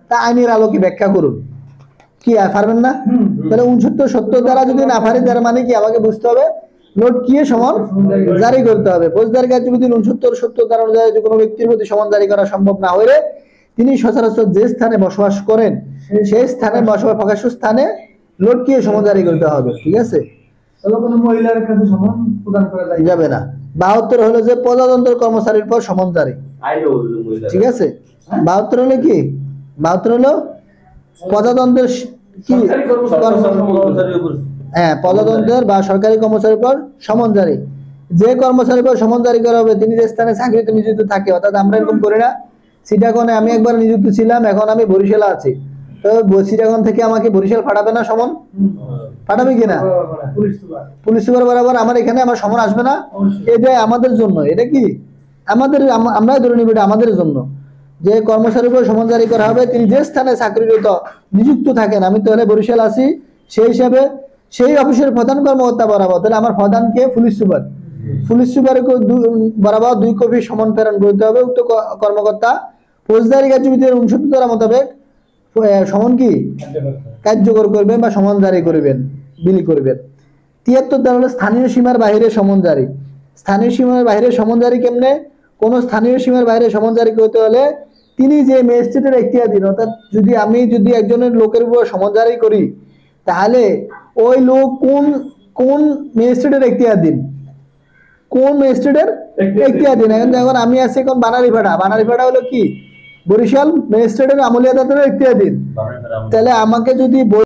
তা আইনের আলোকে ব্যাখ্যা করুন। কি পারবেন না? তাহলে 69 70 দ্বারা যদি না পারি তার মানে কি আমাকে বুঝতে হবে নোট কি সমন জারি করতে হবে। ফৌজদারি কার্যবিধির 69 70 দ্বারা অনুযায়ী যে কোনো ব্যক্তির প্রতি সমন জারি করা সম্ভব না হলে তিনি সচরাচর যে স্থানে বসবাস করেন সেই স্থানে বসবাস প্রকাশ্য স্থানে নোট কি সমন জারি করতে হবে। ঠিক আছে, তাহলে কোনো মহিলার কাছে সমন প্রদান করা যাবে না। 72 হলো যে প্রজাতন্ত্র কর্মচারীর পর সমন জারি। ঠিক আছে, 72 হলো কি 72 হলো প্রজাতন্ত্রের কি হ্যাঁ প্রজাতন্ত্রের বা সরকারি কর্মচারীর পর সমন জারি। যে কর্মচারীর পর সমন জারি করা হবে তিনি যে স্থানে চাকরিতে নিযুক্ত থাকে, অর্থাৎ আমরা এরকম করি না চিটাগনে আমি একবার নিযুক্ত ছিলাম এখন আমি বরিশালে আছি, তো চিটাগন থেকে আমাকে বরিশাল পাঠাবে না সমন? পাঠাবে কিনা? পুলিশ সুপার বরাবর আমার এখানে আমার সমন আসবে না? এটা আমাদের জন্য, এটা কি আমাদের আমরাই ধরে নিব এটা আমাদের জন্য। যে কর্মচারীর উপর সমন জারি করা হবে তিনি যে স্থানে চাকরিরত নিযুক্ত থাকেন, আমি তাহলে বরিশাল আছি, সেই হিসাবে সেই অফিসের প্রধান কর্মকর্তা বরাবর, তাহলে আমার প্রধান কে? Police super. পুলিশ সুপার বরাবর 2 কপি সমন প্রেরণ করতে হবে। উক্ত কর্মকর্তা ফৌজদারি কার্যবিধির 69 ধারা মোতাবেক সমন কি কার্যকর করবেন বা সমন জারি করবেন, বিলি করবেন। 73 ধারা হলো স্থানীয় সীমার বাইরে সমন জারি। স্থানীয় সীমার বাইরে সমন জারি কেমনে? কোন স্থানীয় সীমার বাইরে সমন জারি করতে হলে তিনি যে ম্যাজিস্ট্রেটের এখতিয়ারাধীন, অর্থাৎ আমি যদি একজনের লোকের উপর সমন জারি করি তাহলে ওই লোক কোন ম্যাজিস্ট্রেটের এখতিয়ারাধীন, কোন ম্যাজিস্ট্রেটের এখতিয়ারাধীন। এখন আমি আছি এখন বানারীপাড়া হলো কি বরিশাল ম্যাজিস্ট্রেটের আমলি আদালতের এখতিয়ারাধীন। তাহলে আমাকে যদি